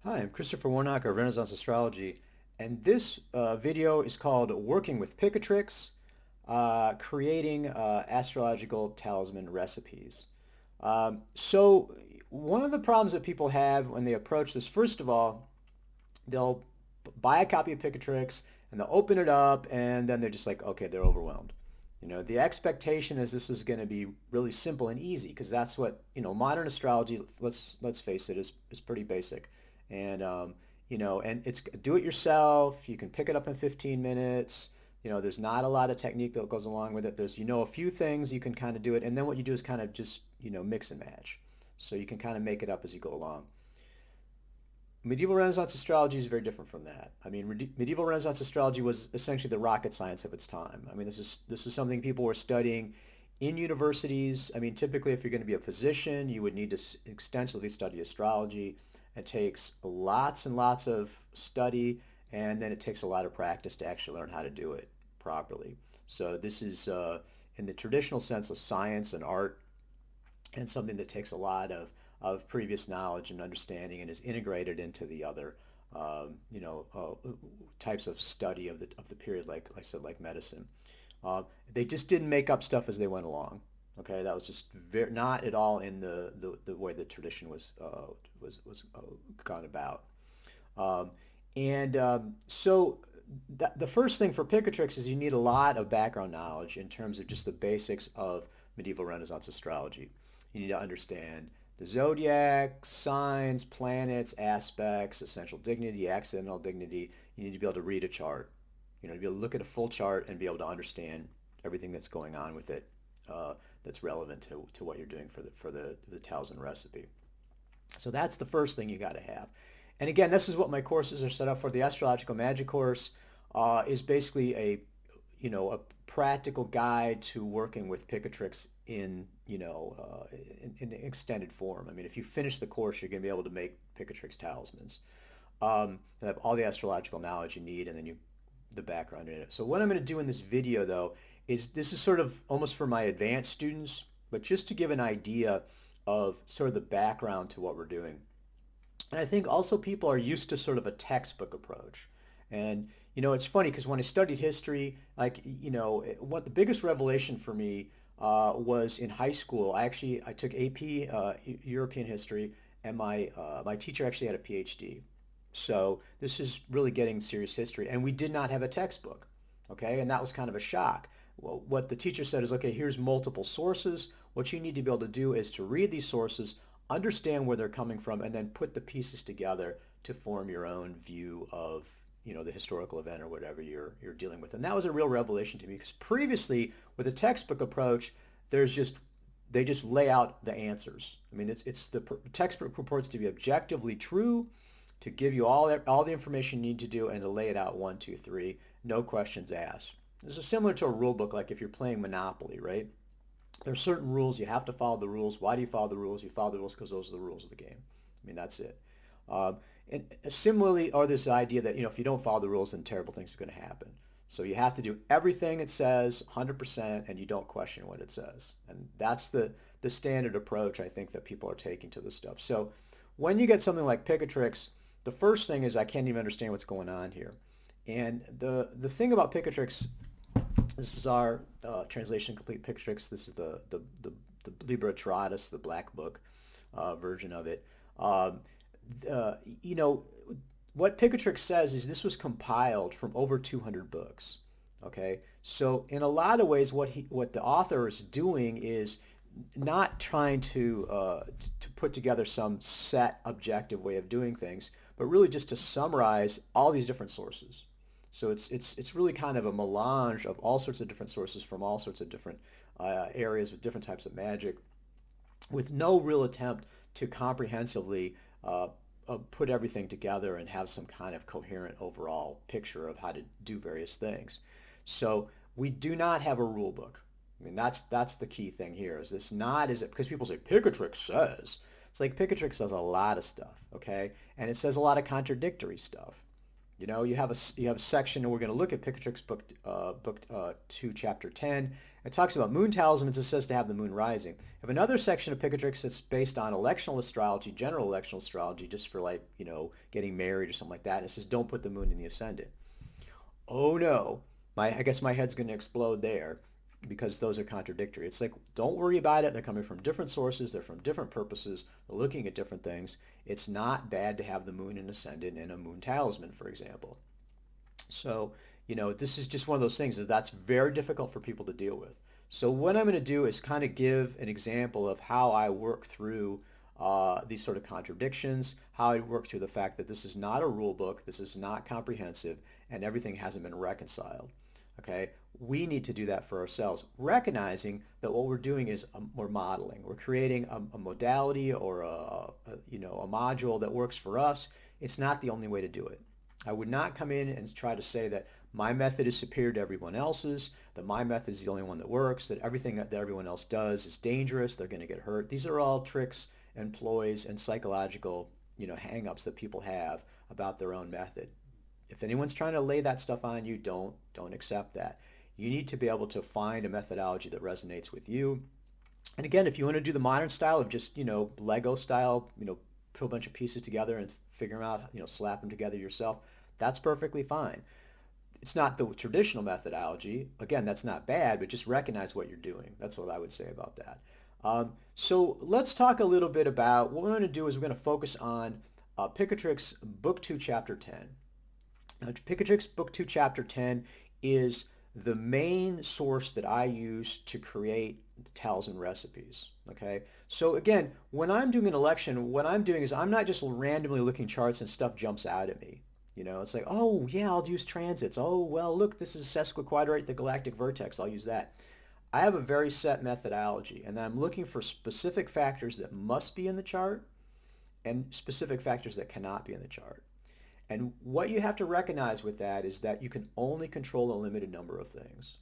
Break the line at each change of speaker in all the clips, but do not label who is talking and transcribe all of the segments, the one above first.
Hi, I'm Christopher Warnock of Renaissance Astrology, and this video is called Working with Picatrix, Creating Astrological Talisman Recipes. So one of the problems that people have when they approach this, first of all, they'll buy a copy of Picatrix and they'll open it up and then they're just like, okay, they're overwhelmed. The expectation is this is going to be really simple and easy because that's what, modern astrology, let's face it, is pretty basic. And, and it's do it yourself. You can pick it up in 15 minutes. There's not a lot of technique that goes along with it. There's, a few things you can kind of do it. And then what you do is kind of just, mix and match. So you can kind of make it up as you go along. Medieval Renaissance astrology is very different from that. I mean, medieval Renaissance astrology was essentially the rocket science of its time. I mean, this is something people were studying in universities. I mean, typically, if you're going to be a physician, you would need to extensively study astrology. It takes lots and lots of study, and then it takes a lot of practice to actually learn how to do it properly. So this is, in the traditional sense, of science and art and something that takes a lot of previous knowledge and understanding and is integrated into the other types of study of the period, like I said, like medicine. They just didn't make up stuff as they went along. Okay, that was just not at all in the way the tradition was gone about. Um, and the first thing for Picatrix is you need a lot of background knowledge in terms of just the basics of medieval Renaissance astrology. You need to understand the zodiac, signs, planets, aspects, essential dignity, accidental dignity. You need to be able to read a chart. To be able to look at a full chart and be able to understand everything that's going on with it, that's relevant to what you're doing for the talisman recipe. So that's the first thing you got to have. And again, this is what my courses are set up for. The Astrological Magic course is basically a practical guide to working with Picatrix in extended form. I mean, if you finish the course, you're going to be able to make Picatrix talismans. You have all the astrological knowledge you need, and then the background in it. So what I'm going to do in this video, though, is this is sort of almost for my advanced students, but just to give an idea of sort of the background to what we're doing. And I think also people are used to sort of a textbook approach. And, it's funny because when I studied history, like, what the biggest revelation for me was in high school. I took AP European history, and my teacher actually had a PhD. So this is really getting serious history. And we did not have a textbook, okay? And that was kind of a shock. Well, what the teacher said is, okay, here's multiple sources. What you need to be able to do is to read these sources, understand where they're coming from, and then put the pieces together to form your own view of the historical event or whatever you're dealing with. And that was a real revelation to me because previously with a textbook approach, they just lay out the answers. I mean, it's the textbook purports to be objectively true, to give you all the information you need to do, and to lay it out one, two, three, no questions asked. This is similar to a rule book, like if you're playing Monopoly, right? There are certain rules. You have to follow the rules. Why do you follow the rules? You follow the rules because those are the rules of the game. I mean, that's it. Um, and similarly, or this idea that, if you don't follow the rules, then terrible things are going to happen. So you have to do everything it says 100% and you don't question what it says. And that's the standard approach I think that people are taking to this stuff. So when you get something like Picatrix, the first thing is I can't even understand what's going on here. And the thing about Picatrix, this is our translation complete Picatrix. This is the Libra Trotus, the black book version of it. Um, you know, what Picatrix says is this was compiled from over 200 books. Okay, so in a lot of ways, what the author is doing is not trying to put together some set objective way of doing things, but really just to summarize all these different sources. So it's really kind of a melange of all sorts of different sources from all sorts of different areas with different types of magic, with no real attempt to comprehensively put everything together and have some kind of coherent overall picture of how to do various things. So we do not have a rule book. I mean, that's the key thing here. Is this not is it because people say Picatrix says. It's like Picatrix says a lot of stuff, okay, and it says a lot of contradictory stuff. You have a section, and we're going to look at Picatrix book 2, chapter 10, It talks about moon talismans. It says to have the moon rising. I have another section of Picatrix that's based on electional astrology, general electional astrology, just for like, getting married or something like that. And it says don't put the moon in the ascendant. Oh no, I guess my head's going to explode there because those are contradictory. It's like, don't worry about it. They're coming from different sources. They're from different purposes. They're looking at different things. It's not bad to have the moon in ascendant in a moon talisman, for example. So, this is just one of those things that's very difficult for people to deal with. So what I'm going to do is kind of give an example of how I work through these sort of contradictions, how I work through the fact that this is not a rule book, this is not comprehensive, and everything hasn't been reconciled. Okay, we need to do that for ourselves, recognizing that what we're doing is we're modeling. We're creating a modality or a module that works for us. It's not the only way to do it. I would not come in and try to say that my method is superior to everyone else's, that my method is the only one that works, that everything that everyone else does is dangerous, they're going to get hurt. These are all tricks and ploys and psychological, hang-ups that people have about their own method. If anyone's trying to lay that stuff on you, don't accept that. You need to be able to find a methodology that resonates with you. And again, if you want to do the modern style of just, Lego style, put a bunch of pieces together and figure them out, slap them together yourself, that's perfectly fine. It's not the traditional methodology. Again, that's not bad, but just recognize what you're doing. That's what I would say about that. So let's talk a little bit about what we're going to do is we're going to focus on Picatrix Book 2, Chapter 10. Now, Picatrix Book 2, Chapter 10 is the main source that I use to create talisman recipes. Okay, so again, when I'm doing an election, what I'm doing is I'm not just randomly looking charts and stuff jumps out at me. It's like, oh yeah, I'll use transits. Oh well, look, this is sesquiquadrate, the galactic vertex. I'll use that. I have a very set methodology, and I'm looking for specific factors that must be in the chart and specific factors that cannot be in the chart. And what you have to recognize with that is that you can only control a limited number of things.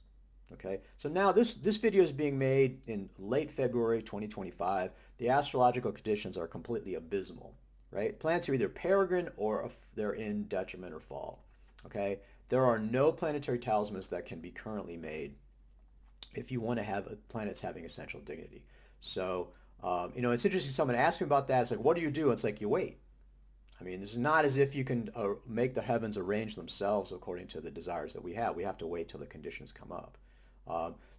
Okay, so now this video is being made in late February 2025. The astrological conditions are completely abysmal, right? Planets are either peregrine or they're in detriment or fall. Okay, there are no planetary talismans that can be currently made if you want to have planets having essential dignity. So, it's interesting. Someone asked me about that. It's like, what do you do? It's like, you wait. I mean, this is not as if you can make the heavens arrange themselves according to the desires that we have. We have to wait till the conditions come up.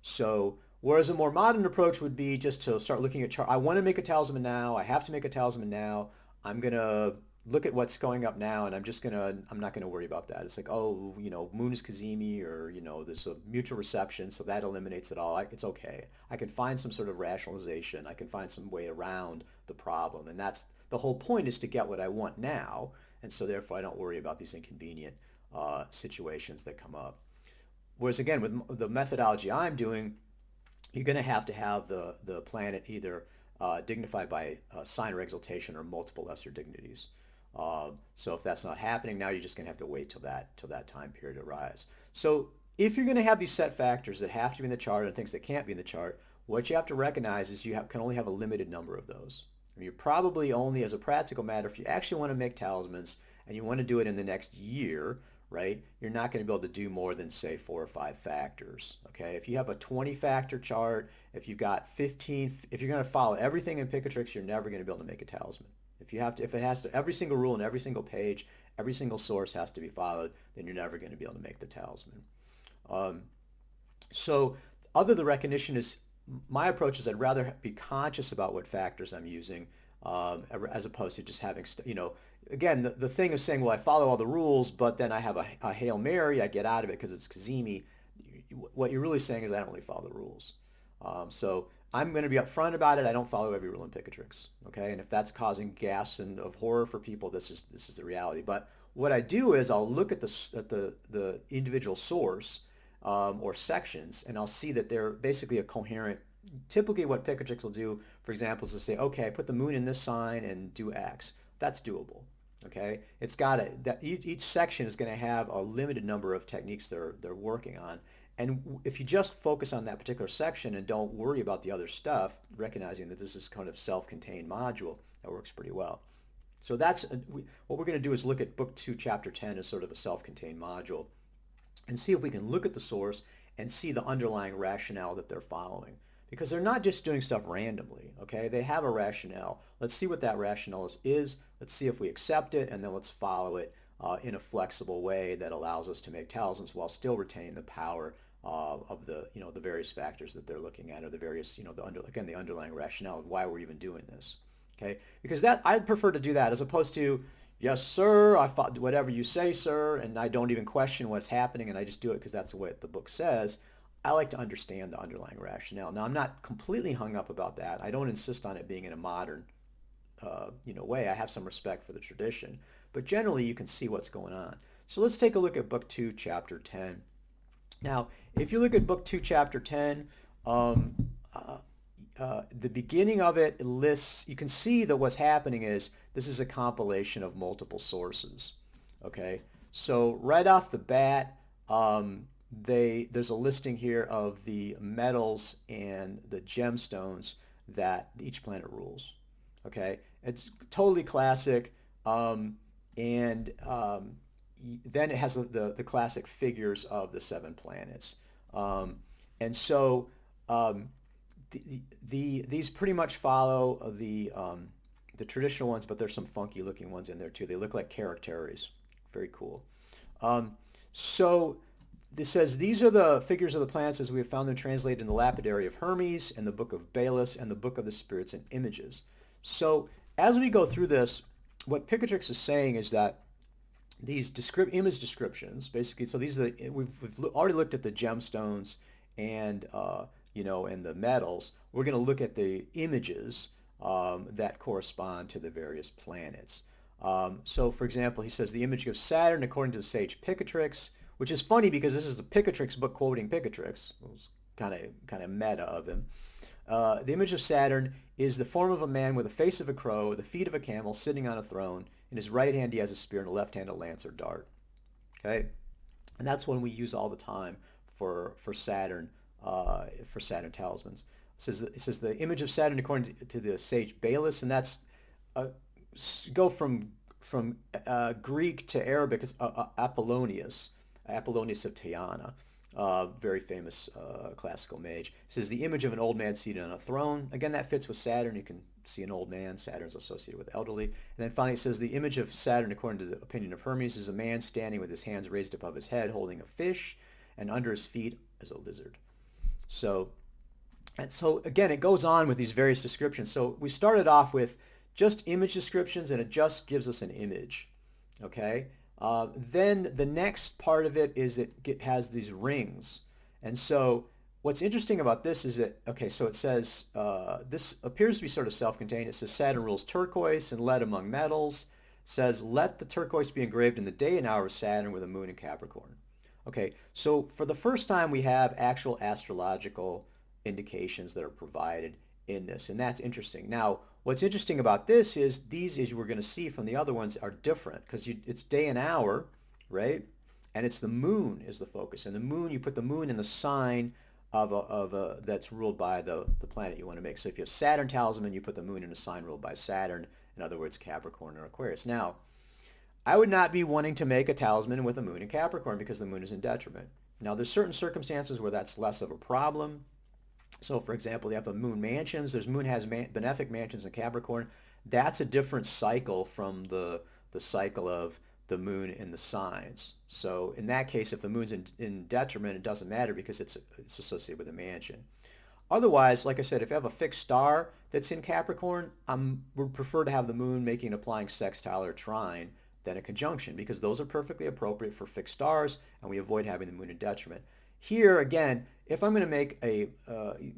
So whereas a more modern approach would be just to start looking at chart. I want to make a talisman now. I have to make a talisman now. I'm going to look at what's going up now, and I'm not going to worry about that. It's like, oh, moon is Kazemi, or, there's a mutual reception, so that eliminates it all. It's okay. I can find some sort of rationalization. I can find some way around the problem. And that's the whole point, is to get what I want now. And so therefore I don't worry about these inconvenient situations that come up. Whereas again, with the methodology I'm doing, you're going to have the planet either dignified by sign or exaltation or multiple lesser dignities. So if that's not happening, now you're just going to have to wait till that time period arrives. So if you're going to have these set factors that have to be in the chart and things that can't be in the chart, what you have to recognize is can only have a limited number of those. I mean, you're probably only, as a practical matter, if you actually want to make talismans and you want to do it in the next year, right, you're not going to be able to do more than, say, 4 or 5 factors. Okay, if you have a 20-factor chart, if you've got 15, if you're going to follow everything in Picatrix, you're never going to be able to make a talisman. If it has to, every single rule in every single page, every single source has to be followed, then you're never going to be able to make the talisman. So other the recognition is, my approach is I'd rather be conscious about what factors I'm using, as opposed to just having, again, the thing of saying, well, I follow all the rules, but then I have a Hail Mary, I get out of it because it's Kazemi. What you're really saying is I don't really follow the rules. So I'm going to be upfront about it. I don't follow every rule in Picatrix. Okay, and if that's causing gasps and of horror for people, this is the reality. But what I do is I'll look at the individual source or sections, and I'll see that they're basically a coherent. Typically what Picatrix will do, for example, is to say, okay, I put the moon in this sign and do X. That's doable. Okay, it's got each section is going to have a limited number of techniques they're working on. And if you just focus on that particular section and don't worry about the other stuff, recognizing that this is kind of self-contained module, that works pretty well. So that's what we're going to do, is look at Book 2, Chapter 10 as sort of a self-contained module and see if we can look at the source and see the underlying rationale that they're following. Because they're not just doing stuff randomly, okay? They have a rationale. Let's see what that rationale is. Let's see if we accept it, and then let's follow it in a flexible way that allows us to make talismans while still retaining the power of the, the various factors that they're looking at, or the various, the underlying rationale of why we're even doing this, okay? Because that, I'd prefer to do that as opposed to, yes, sir, I thought whatever you say, sir, and I don't even question what's happening, and I just do it because that's what the book says. I like to understand the underlying rationale. Now, I'm not completely hung up about that. I don't insist on it being in a modern, way. I have some respect for the tradition, but generally you can see what's going on. So let's take a look at Book 2, Chapter 10. Now, if you look at Book 2, Chapter 10, um, the beginning of it lists, you can see that what's happening is this is a compilation of multiple sources, okay? So right off the bat, there's a listing here of the metals and the gemstones that each planet rules. Okay, it's totally classic, and then it has the classic figures of the 7 planets, and so these pretty much follow the traditional ones, but there's some funky looking ones in there too. They look like characteries. Very cool. So this says, these are the figures of the planets as we have found them translated in the Lapidary of Hermes and the Book of Balis and the Book of the Spirits and Images. So as we go through this, what Picatrix is saying is that these image descriptions, basically, so these are we've already looked at the gemstones and and the metals. We're going to look at the images that correspond to the various planets. So, for example, he says the image of Saturn, according to the sage Picatrix, which is funny because this is the Picatrix book quoting Picatrix. It was kind of meta of him. The image of Saturn is the form of a man with the face of a crow, the feet of a camel, sitting on a throne. In his right hand he has a spear, and in the left hand a lance or dart. Okay, and that's one we use all the time for Saturn talismans. It says the image of Saturn according to the sage Balis, and that's go from Greek to Arabic. It's Apollonius of Tyana. Very famous classical mage. It says the image of an old man seated on a throne. Again, that fits with Saturn. You can see an old man. Saturn's associated with elderly. And then finally it says the image of Saturn, according to the opinion of Hermes, is a man standing with his hands raised above his head, holding a fish, and under his feet is a lizard. So again, it goes on with these various descriptions. So we started off with just image descriptions, and it just gives us an image. Okay. Then the next part of it is it has these rings. And so what's interesting about this is that, okay, so it says, this appears to be sort of self-contained. It says Saturn rules turquoise and lead among metals. It says let the turquoise be engraved in the day and hour of Saturn with a moon in Capricorn. Okay, so for the first time we have actual astrological indications that are provided in this, and that's interesting. Now, what's interesting about this is these, as we're going to see from the other ones, are different because it's day and hour, right? And it's the moon is the focus. And the moon, you put the moon in the sign of that's ruled by the planet you want to make. So if you have Saturn talisman, you put the moon in a sign ruled by Saturn. In other words, Capricorn or Aquarius. Now, I would not be wanting to make a talisman with a moon in Capricorn because the moon is in detriment. Now, there's certain circumstances where that's less of a problem. So, for example, you have the moon mansions. There's moon has benefic mansions in Capricorn. That's a different cycle from the cycle of the moon in the signs. So, in that case, if the moon's in detriment, it doesn't matter because it's associated with a mansion. Otherwise, like I said, if you have a fixed star that's in Capricorn, I would prefer to have the moon making an applying sextile or trine than a conjunction because those are perfectly appropriate for fixed stars, and we avoid having the moon in detriment. Here, again, if I'm going to make you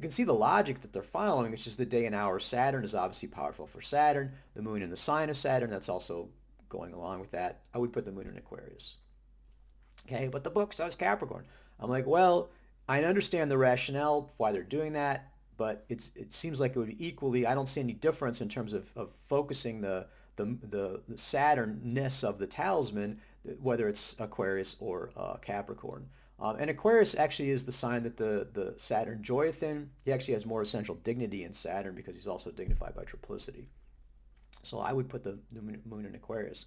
can see the logic that they're following, which is the day and hour of Saturn is obviously powerful for Saturn. The moon in the sign of Saturn, that's also going along with that. I would put the moon in Aquarius. Okay, but the book says Capricorn. I'm like, well, I understand the rationale for why they're doing that, but it seems like it would be equally, I don't see any difference in terms of focusing the Saturn-ness of the talisman, whether it's Aquarius or Capricorn. And Aquarius actually is the sign that the Saturn joyeth in. He actually has more essential dignity in Saturn because he's also dignified by triplicity. So I would put the moon in Aquarius.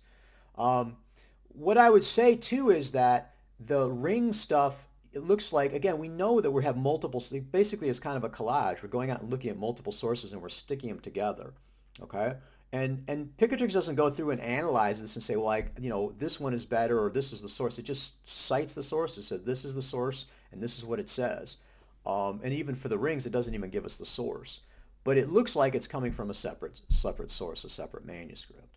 What I would say too is that the ring stuff, it looks like, again, we know that we have multiple, basically it's kind of a collage. We're going out and looking at multiple sources and we're sticking them together, okay? And Picatrix doesn't go through and analyze this and say, well, this one is better or this is the source. It just cites the source. It says this is the source and this is what it says. And even for the rings, it doesn't even give us the source. But it looks like it's coming from a separate source, a separate manuscript.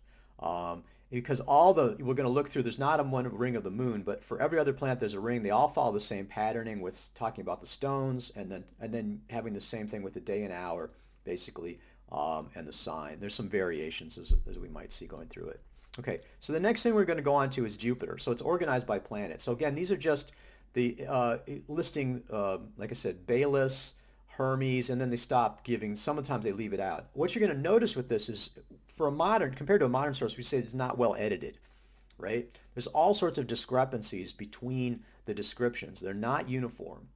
Because we're going to look through, there's not a one ring of the moon, but for every other planet there's a ring. They all follow the same patterning with talking about the stones and then having the same thing with the day and hour, basically, and the sign. There's some variations as we might see going through it. Okay, so the next thing we're going to go on to is Jupiter. So it's organized by planet. So again, these are just the listing, like I said, Balis, Hermes, and then they stop giving. Sometimes they leave it out. What you're going to notice with this is, compared to a modern source, we say it's not well edited, right? There's all sorts of discrepancies between the descriptions. They're not uniform.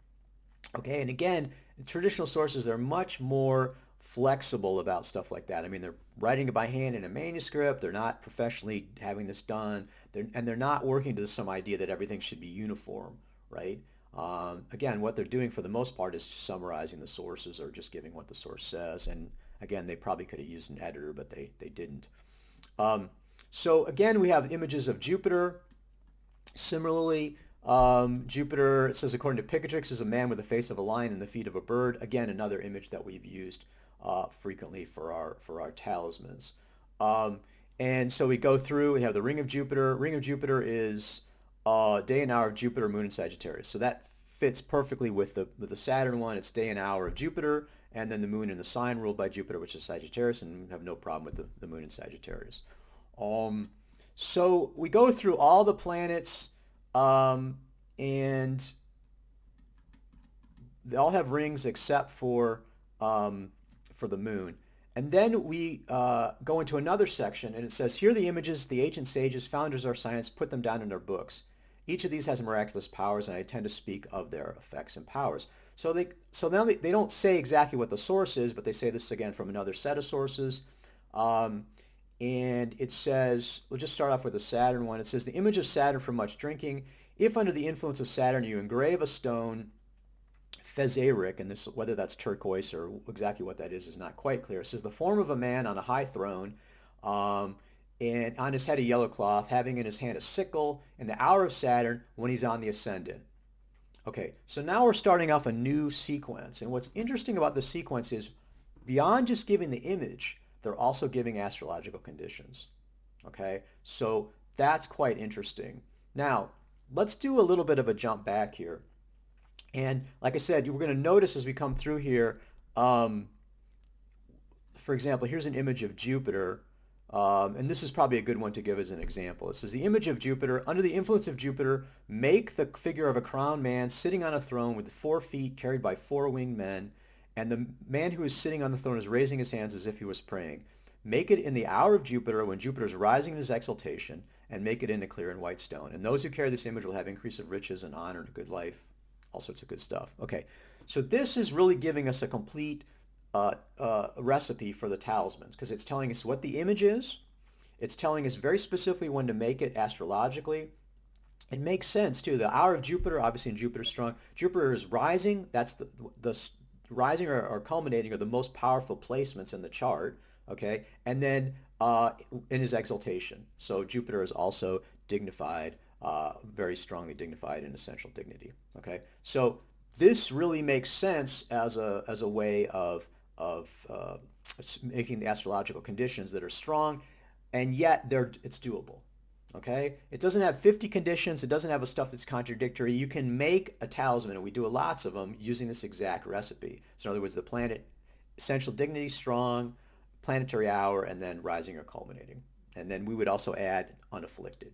Okay, and again, traditional sources, they're much more flexible about stuff like that. I mean, they're writing it by hand in a manuscript. They're not professionally having this done. They're not working to some idea that everything should be uniform, right? Again, what they're doing for the most part is just summarizing the sources or just giving what the source says. And again, they probably could have used an editor, but they didn't. So again, we have images of Jupiter. Similarly, Jupiter, it says, according to Picatrix, is a man with the face of a lion and the feet of a bird. Again, another image that we've used frequently for our talismans. And so we go through, we have the ring of Jupiter. Ring of Jupiter is day and hour of Jupiter, moon, and Sagittarius. So that fits perfectly with the Saturn one. It's day and hour of Jupiter, and then the moon and the sign ruled by Jupiter, which is Sagittarius, and we have no problem with the moon and Sagittarius. So we go through all the planets, and they all have rings except for the moon. And then we go into another section, and it says, here are the images the ancient sages, founders of our science, put them down in their books. Each of these has miraculous powers, and I tend to speak of their effects and powers. So now they don't say exactly what the source is, but they say this again from another set of sources. And it says, we'll just start off with the Saturn one. It says, the image of Saturn from much drinking. If under the influence of Saturn you engrave a stone, Fezeric, and this, whether that's turquoise or exactly what that is not quite clear. It says, the form of a man on a high throne, and on his head a yellow cloth, having in his hand a sickle, in the hour of Saturn when he's on the ascendant. Okay, so now we're starting off a new sequence. And what's interesting about the sequence is, beyond just giving the image, they're also giving astrological conditions. Okay, so that's quite interesting. Now, let's do a little bit of a jump back here. And like I said, we're going to notice as we come through here, for example, here's an image of Jupiter. And this is probably a good one to give as an example. It says, the image of Jupiter, under the influence of Jupiter, make the figure of a crowned man sitting on a throne with 4 feet carried by 4 winged men. And the man who is sitting on the throne is raising his hands as if he was praying. Make it in the hour of Jupiter when Jupiter is rising in his exaltation, and make it in a clear and white stone. And those who carry this image will have increase of riches and honor and a good life. All sorts of good stuff. Okay, so this is really giving us a complete recipe for the talismans, because it's telling us what the image is. It's telling us very specifically when to make it astrologically. It makes sense too. The hour of Jupiter, obviously in Jupiter strong. Jupiter is rising. That's the rising or culminating are the most powerful placements in the chart. Okay, and then in his exaltation. So Jupiter is also dignified. Very strongly dignified in essential dignity. Okay, so this really makes sense as a way of making the astrological conditions that are strong, and yet it's doable. Okay, it doesn't have 50 conditions. It doesn't have a stuff that's contradictory. You can make a talisman, and we do lots of them using this exact recipe. So in other words, the planet essential dignity strong, planetary hour, and then rising or culminating, and then we would also add unafflicted.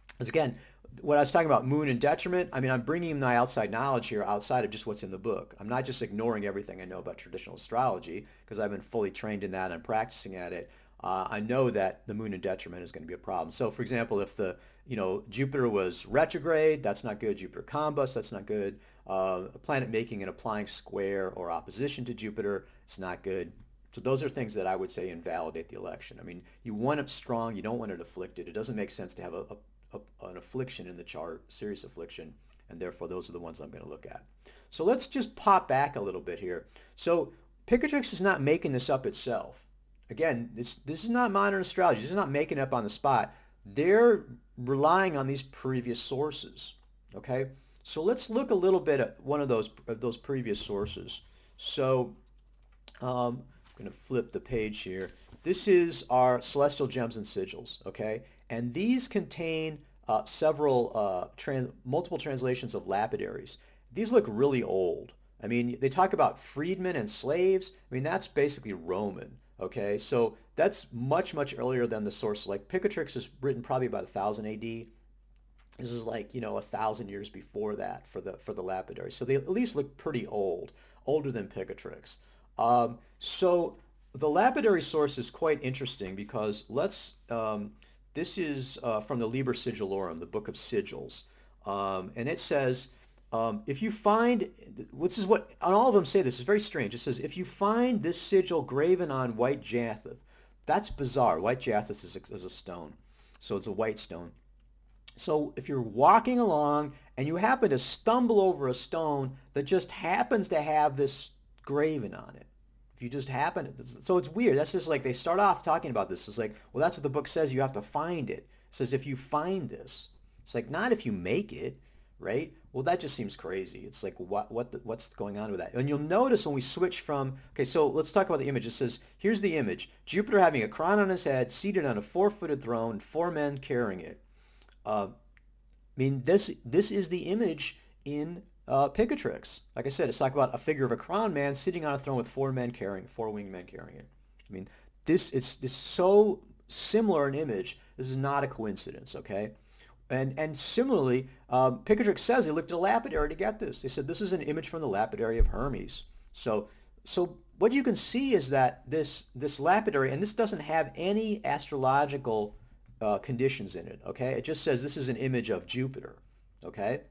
Because again, what I was talking about moon and detriment, I mean, I'm bringing my outside knowledge here outside of just what's in the book. I'm not just ignoring everything I know about traditional astrology, because I've been fully trained in that and practicing at it. I know that the moon and detriment is going to be a problem. So for example, if Jupiter was retrograde, that's not good. Jupiter combust, that's not good. A planet making and applying square or opposition to Jupiter, it's not good. So those are things that I would say invalidate the election. I mean, you want it strong, you don't want it afflicted. It doesn't make sense to have an affliction in the chart, serious affliction, and therefore those are the ones I'm going to look at. So let's just pop back a little bit here. So Picatrix is not making this up itself. Again, this is not modern astrology. This is not making it up on the spot. They're relying on these previous sources. Okay, so let's look a little bit at one of those previous sources. So I'm going to flip the page here. This is our celestial gems and sigils. Okay, and these contain several multiple translations of lapidaries. These look really old. I mean, they talk about freedmen and slaves. I mean, that's basically Roman. Okay, so that's much, much earlier than the source. Like Picatrix is written probably about 1000 AD. This is like, 1,000 years before that for the lapidary. So they at least look pretty old, older than Picatrix. So the lapidary source is quite interesting because this is from the Liber Sigillorum, the Book of Sigils. And it says, if you find, this is what, on all of them say this, is very strange. It says, if you find this sigil graven on white jacinth, that's bizarre. White jacinth is a stone. So it's a white stone. So if you're walking along and you happen to stumble over a stone that just happens to have this graven on it, if you just happen to, so it's weird. That's just like they start off talking about this. It's like, well, that's what the book says. You have to find it. It says if you find this. It's like not if you make it, right? Well, that just seems crazy. It's like what's going on with that? And you'll notice when we switch from, okay, so let's talk about the image. It says, here's the image. Jupiter having a crown on his head, seated on a 4-footed throne, 4 men carrying it. I mean, this is the image in Picatrix. Like I said, it's talking about a figure of a crowned man sitting on a throne with 4 men carrying, 4 winged men carrying it. I mean, it's so similar an image. This is not a coincidence, okay? And similarly, Picatrix says they looked at a lapidary to get this. They said this is an image from the lapidary of Hermes. So what you can see is that this lapidary, and this doesn't have any astrological conditions in it, okay? It just says this is an image of Jupiter, okay?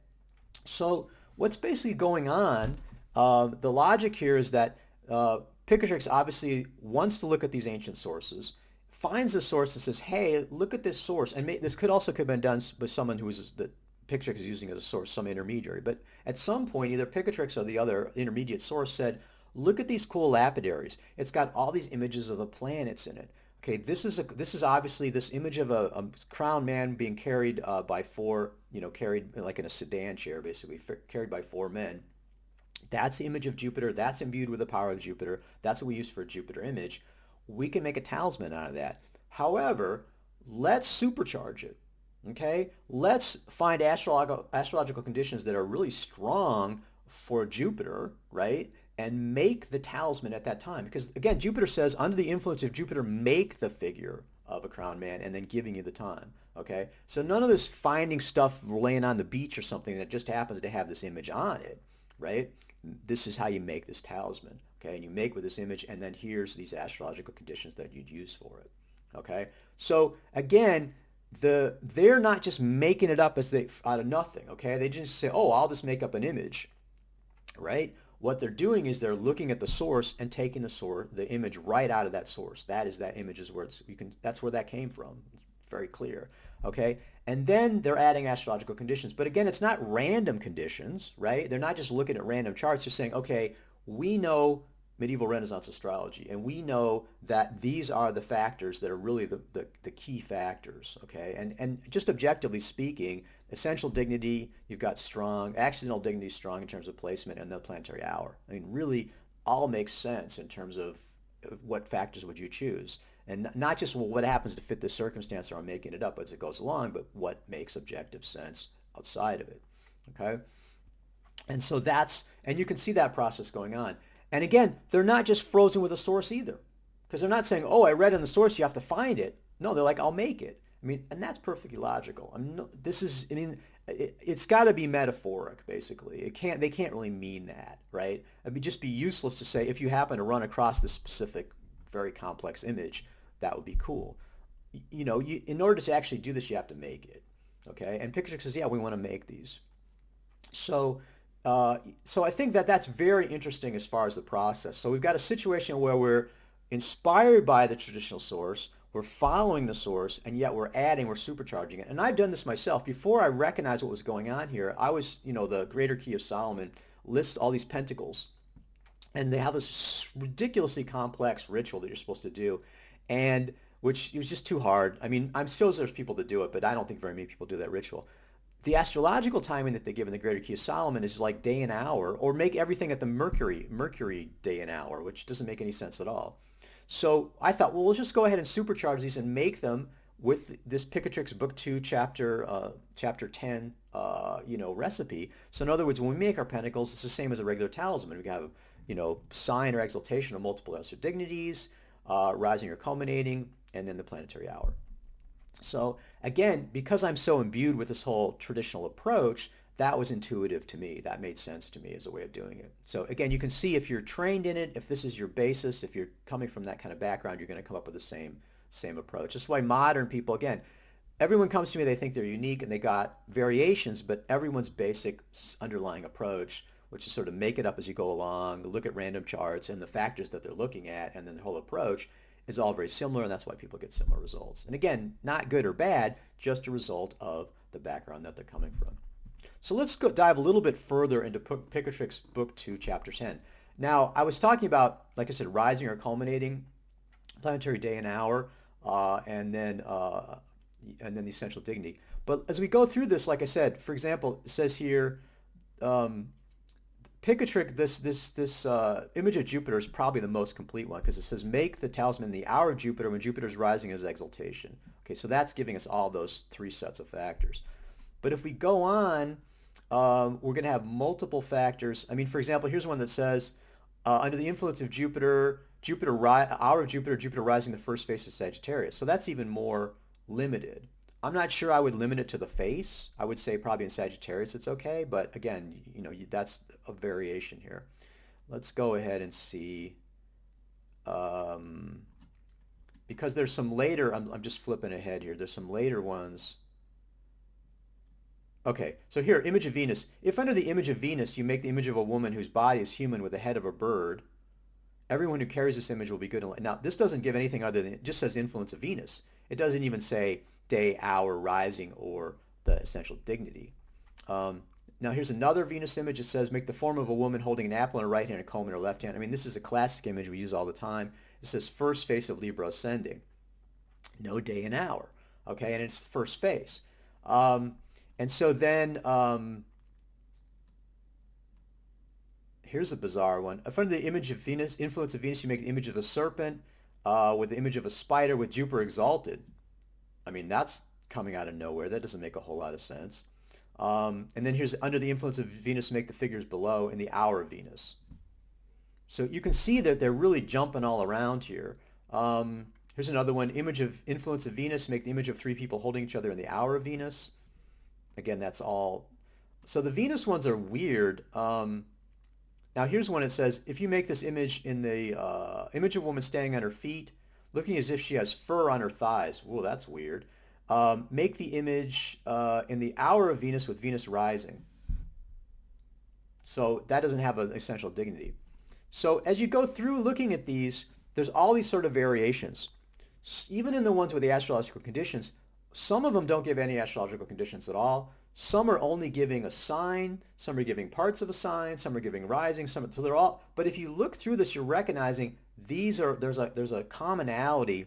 So what's basically going on, the logic here is that Picatrix obviously wants to look at these ancient sources, finds a source that says, hey, look at this source. And this could have been done by someone who is that Picatrix is using as a source, some intermediary. But at some point, either Picatrix or the other intermediate source said, look at these cool lapidaries. It's got all these images of the planets in it. Okay, this is obviously this image of a crowned man being carried by 4, carried like in a sedan chair, basically, carried by 4 men. That's the image of Jupiter. That's imbued with the power of Jupiter. That's what we use for a Jupiter image. We can make a talisman out of that. However, let's supercharge it. Okay, let's find astrological conditions that are really strong for Jupiter, right? And make the talisman at that time. Because again, Jupiter says, under the influence of Jupiter, make the figure of a crowned man and then giving you the time. Okay, so none of this finding stuff laying on the beach or something that just happens to have this image on it, right? This is how you make this talisman. Okay, and you make with this image, and then here's these astrological conditions that you'd use for it. Okay, so again, they're not just making it up out of nothing. Okay, they just say, oh, I'll just make up an image, right? What they're doing is they're looking at the source and taking the image right out of that source. That image is where that's where that came from. It's very clear. Okay, and then they're adding astrological conditions. But again, it's not random conditions, right? They're not just looking at random charts. They're saying, okay, we know medieval Renaissance astrology, and we know that these are the factors that are really the key factors, okay? And just objectively speaking, essential dignity, you've got strong, accidental dignity strong in terms of placement, and the planetary hour. I mean, really all makes sense in terms of what factors would you choose. And not just, well, what happens to fit this circumstance, or I'm making it up as it goes along, but what makes objective sense outside of it, okay? And so and you can see that process going on. And again, they're not just frozen with a source either, because they're not saying, oh, I read in the source, you have to find it. No, they're like, I'll make it. I mean, and that's perfectly logical. It's got to be metaphoric, basically. They can't really mean that, right? It'd just be useless to say, if you happen to run across this specific, very complex image, that would be cool. In order to actually do this, you have to make it, okay? And Picatrix says, yeah, we want to make these. So I think that's very interesting as far as the process. So we've got a situation where we're inspired by the traditional source. we're following the source, and yet we're adding, we're supercharging it. And I've done this myself. Before I recognized what was going on here, I was, the Greater Key of Solomon lists all these pentacles, and they have this ridiculously complex ritual that you're supposed to do, and which was just too hard. I mean, I'm sure there's people that do it, but I don't think very many people do that ritual. The astrological timing that they give in the Greater Key of Solomon is like day and hour, or make everything at the Mercury day and hour, which doesn't make any sense at all. So I thought, well, let's just go ahead and supercharge these and make them with this Picatrix Book II, chapter 10, recipe. So in other words, when we make our pentacles, it's the same as a regular talisman. We have, sign or exaltation of multiple lesser dignities, rising or culminating, and then the planetary hour. So again, because I'm so imbued with this whole traditional approach, that was intuitive to me. That made sense to me as a way of doing it. So again, you can see if you're trained in it, if this is your basis, if you're coming from that kind of background, you're going to come up with the same approach. That's why modern people, again, everyone comes to me, they think they're unique and they got variations, but everyone's basic underlying approach, which is sort of make it up as you go along, look at random charts and the factors that they're looking at, and then the whole approach is all very similar, and that's why people get similar results. And again, not good or bad, just a result of the background that they're coming from. So let's go dive a little bit further into Picatrix Book II, Chapter 10. Now, I was talking about, like I said, rising or culminating, planetary day and hour, and then the essential dignity. But as we go through this, like I said, for example, it says here, Picatrix, this image of Jupiter is probably the most complete one because it says make the talisman in the hour of Jupiter when Jupiter's rising as exaltation. Okay, so that's giving us all those three sets of factors. But if we go on, we're going to have multiple factors. I mean, for example, here's one that says under the influence of Jupiter, hour of Jupiter, Jupiter rising the first phase of Sagittarius. So that's even more limited. I'm not sure I would limit it to the face. I would say probably in Sagittarius it's okay, but again, that's a variation here. Let's go ahead and see, because there's some later, I'm just flipping ahead here. There's some later ones. Okay, so here, image of Venus. If under the image of Venus you make the image of a woman whose body is human with the head of a bird, everyone who carries this image will be good. Now, this doesn't give anything other than, it just says influence of Venus. It doesn't even say day, hour, rising, or the essential dignity. Now here's another Venus image. It says make the form of a woman holding an apple in her right hand and a comb in her left hand. I mean, this is a classic image we use all the time. It says first face of Libra ascending. No day and hour. Okay, and it's the first face. And so then here's a bizarre one. In front of the image of Venus, influence of Venus, you make the image of a serpent with the image of a spider with Jupiter exalted. I mean, that's coming out of nowhere. That doesn't make a whole lot of sense. And then here's under the influence of Venus, make the figures below in the hour of Venus. So you can see that they're really jumping all around here. Here's another one, image of influence of Venus, make the image of three people holding each other in the hour of Venus. Again, that's all. So the Venus ones are weird. Now here's one that says, if you make this image in the image of a woman standing on her feet, looking as if she has fur on her thighs. Whoa, that's weird. Make the image in the hour of Venus with Venus rising. So that doesn't have an essential dignity. So as you go through looking at these, there's all these sort of variations. Even in the ones with the astrological conditions, some of them don't give any astrological conditions at all. Some are only giving a sign, some are giving parts of a sign, some are giving rising, so they're all, but if you look through this, you're recognizing there's a commonality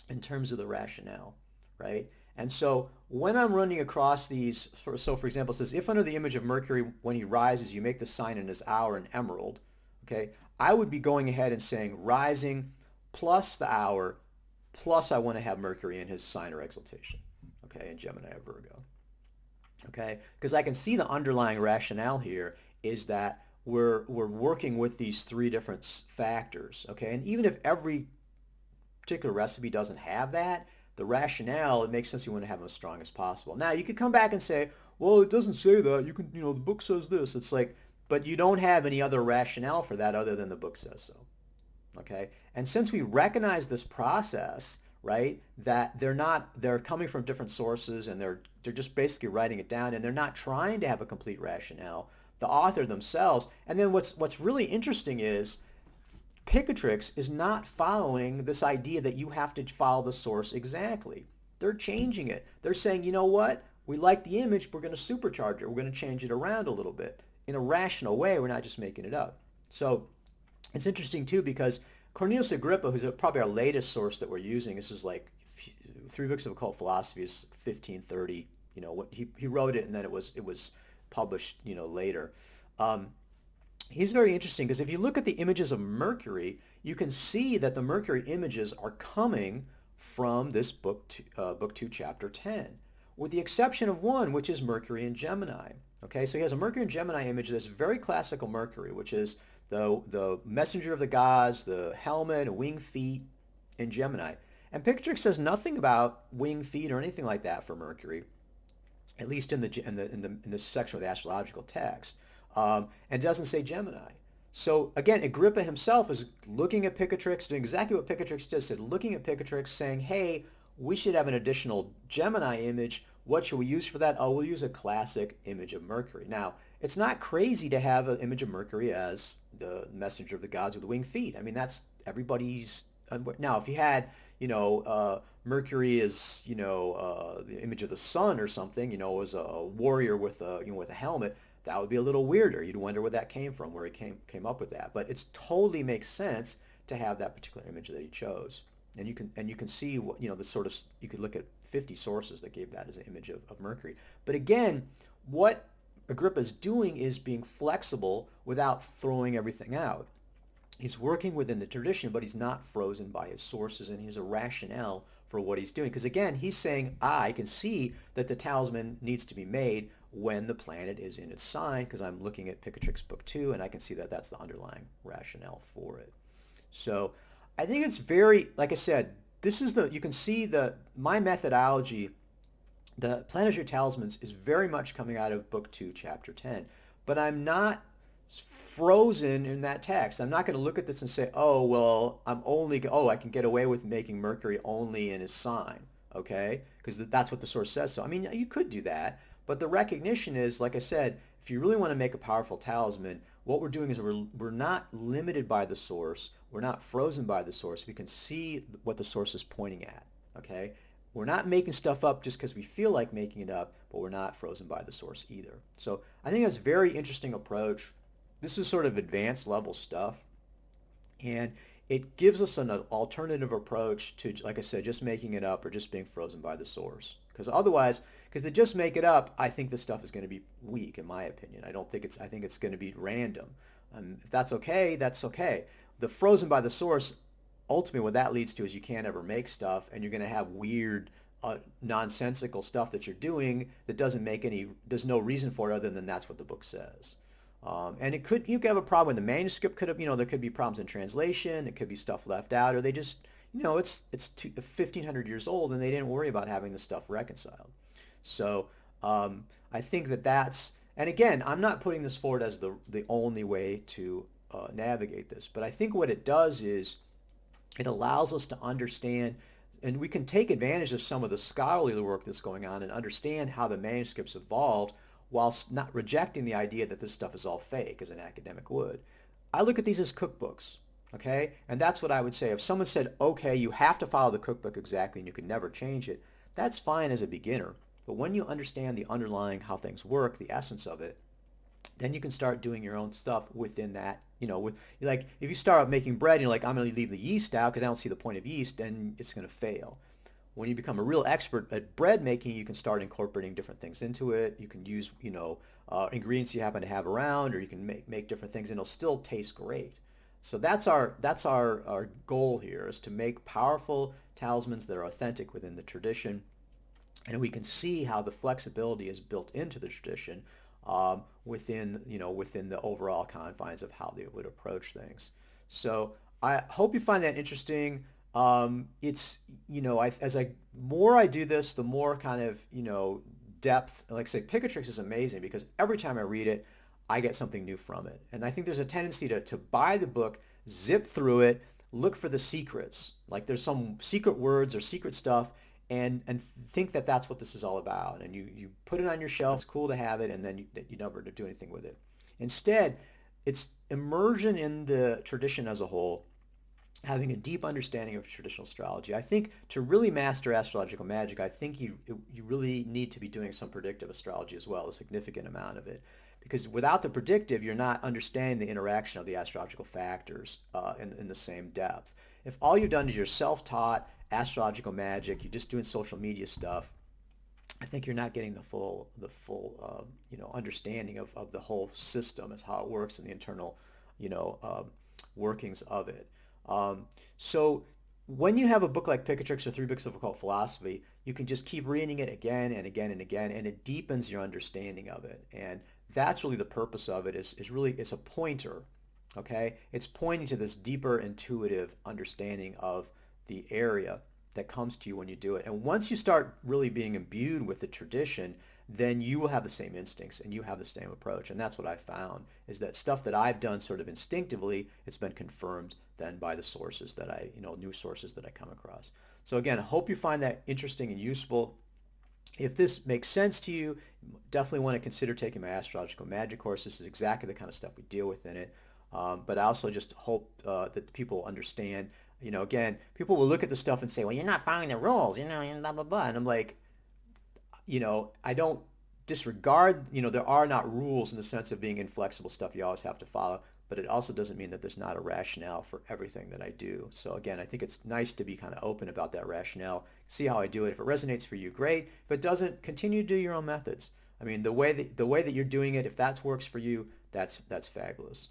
in terms of the rationale, right? And so when I'm running across these, so for example, it says, if under the image of Mercury, when he rises, you make the sign in his hour in emerald, okay? I would be going ahead and saying rising plus the hour, plus I want to have Mercury in his sign or exaltation, okay, in Gemini or Virgo, okay? Because I can see the underlying rationale here is that we're working with these three different factors, okay? And even if every particular recipe doesn't have that, the rationale, it makes sense you want to have them as strong as possible. Now, you could come back and say, well, it doesn't say that. You can, the book says this. It's like, but you don't have any other rationale for that other than the book says so, okay? And since we recognize this process, right, that they're coming from different sources and they're just basically writing it down and they're not trying to have a complete rationale, the author themselves. And then what's really interesting is Picatrix is not following this idea that you have to follow the source exactly. They're changing it. They're saying, you know what? We like the image, we're going to supercharge it. We're going to change it around a little bit in a rational way. We're not just making it up. So it's interesting too because Cornelius Agrippa, who's probably our latest source that we're using, this is like 3 books of occult philosophy, is 1530. You know, what he wrote it and then it was published, you know, later. Um, he's very interesting because if you look at the images of Mercury, you can see that the Mercury images are coming from this book 2, chapter 10, with the exception of one, which is Mercury in Gemini. Okay, so he has a Mercury in Gemini image that's very classical Mercury, which is the messenger of the gods, the helmet, and winged feet in Gemini. And Picatrix says nothing about winged feet or anything like that for Mercury, at least in this section of the astrological text, and doesn't say Gemini. So again, Agrippa himself is looking at Picatrix, doing exactly what Picatrix just said, looking at Picatrix, saying, "Hey, we should have an additional Gemini image. What should we use for that? Oh, we'll use a classic image of Mercury." Now, it's not crazy to have an image of Mercury as the messenger of the gods with the winged feet. I mean, that's everybody's. Now, if you had, you know, Mercury is, you know, the image of the sun or something, you know, as a warrior with a, you know, with a helmet, that would be a little weirder. You'd wonder where that came from, where he came up with that. But it totally makes sense to have that particular image that he chose. And you can see what, you know, the sort of, you could look at 50 sources that gave that as an image of Mercury. But again, what Agrippa's doing is being flexible without throwing everything out. He's working within the tradition, but he's not frozen by his sources, and he has a rationale for what he's doing. Because again, he's saying, I can see that the talisman needs to be made when the planet is in its sign, because I'm looking at Picatrix Book 2, and I can see that that's the underlying rationale for it. So I think it's very, like I said, this is you can see my methodology, the Planetary Talismans, is very much coming out of Book 2, Chapter 10. But I'm not frozen in that text. I'm not going to look at this and say, oh, well, I can get away with making Mercury only in his sign, okay? Because that's what the source says. So, I mean, you could do that, but the recognition is, like I said, if you really want to make a powerful talisman, what we're doing is we're not limited by the source. We're not frozen by the source. We can see what the source is pointing at, okay? We're not making stuff up just because we feel like making it up, but we're not frozen by the source either. So I think that's a very interesting approach. This is sort of advanced level stuff, and it gives us an alternative approach to, like I said, just making it up or just being frozen by the source. Because otherwise, because to just make it up, I think this stuff is going to be weak, in my opinion. I think it's going to be random. If that's okay, that's okay. The frozen by the source, ultimately what that leads to is you can't ever make stuff, and you're going to have weird, nonsensical stuff that you're doing that there's no reason for it other than that's what the book says. And you could have a problem with the manuscript. There could be problems in translation. It could be stuff left out, or they just, it's 1,500 years old and they didn't worry about having the stuff reconciled. So I think and again, I'm not putting this forward as the only way to navigate this, but I think what it does is it allows us to understand, and we can take advantage of some of the scholarly work that's going on and understand how the manuscripts evolved whilst not rejecting the idea that this stuff is all fake as an academic would. I look at these as cookbooks, okay? And that's what I would say. If someone said, okay, you have to follow the cookbook exactly and you can never change it, that's fine as a beginner. But when you understand the underlying, how things work, the essence of it, then you can start doing your own stuff within that. Like if you start out making bread and you're like, I'm going to leave the yeast out because I don't see the point of yeast, then it's going to fail. When you become a real expert at bread making, you can start incorporating different things into it. You can use, ingredients you happen to have around, or you can make different things, and it'll still taste great. So that's our goal here, is to make powerful talismans that are authentic within the tradition, and we can see how the flexibility is built into the tradition within the overall confines of how they would approach things. So I hope you find that interesting. It's, more I do this, the more kind of, depth. Like I say, Picatrix is amazing because every time I read it, I get something new from it. And I think there's a tendency to buy the book, zip through it, look for the secrets. Like there's some secret words or secret stuff, and think that that's what this is all about. And you put it on your shelf, it's cool to have it, and then you never do anything with it. Instead, it's immersion in the tradition as a whole, having a deep understanding of traditional astrology. I think to really master astrological magic, I think you really need to be doing some predictive astrology as well, a significant amount of it. Because without the predictive, you're not understanding the interaction of the astrological factors in the same depth. If all you've done is you're self-taught astrological magic, you're just doing social media stuff, I think you're not getting the full understanding of the whole system as how it works and the internal you know workings of it. Um, so when you have a book like Picatrix or Three Books of Occult Philosophy, you can just keep reading it again and again and again, and it deepens your understanding of it. And that's really the purpose of it. Is really it's a pointer, okay? It's pointing to this deeper intuitive understanding of the area that comes to you when you do it. And once you start really being imbued with the tradition, then you will have the same instincts and you have the same approach. And that's what I found is that stuff that I've done sort of instinctively, it's been confirmed then by the sources that new sources that I come across. So again, I hope you find that interesting and useful. If this makes sense to you, definitely want to consider taking my astrological magic course. This is exactly the kind of stuff we deal with in it. But I also just hope that people understand, again, people will look at the stuff and say, well, you're not following the rules, and blah, blah, blah. And I'm like, I don't disregard, there are not rules in the sense of being inflexible stuff you always have to follow, but it also doesn't mean that there's not a rationale for everything that I do. So again, I think it's nice to be kind of open about that rationale, see how I do it. If it resonates for you, great. If it doesn't, continue to do your own methods. I mean, the way that you're doing it, if that works for you, that's fabulous.